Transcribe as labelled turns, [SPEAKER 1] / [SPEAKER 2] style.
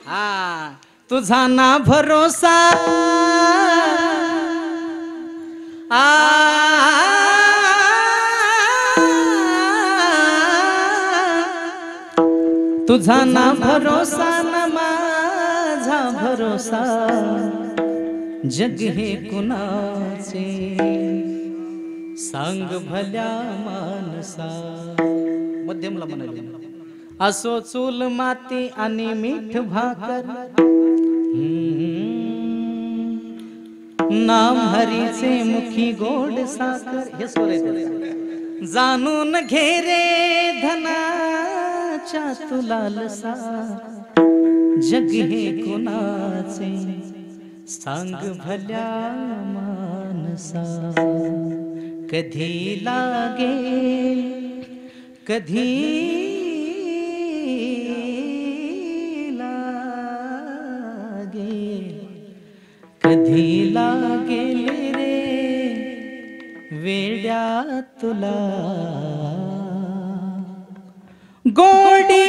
[SPEAKER 1] हा तुझा ना भरोसा तुझा ना भरोसा ना माझा भरोसा जग हे कुणाचे सांग भल्या मानसा. मध्यमला म्हणाले असो चूल माती आणि मीठ भाकर नाम हरीचे मुखी गोड साखर. हे स्वर आहे जाणून घे रे धनाच्या तुलालसा जग हे कुणाचे सांग भल्या मानसा. कधी लागेल कधी कधी लागेल रे वेड्या तुला गोडी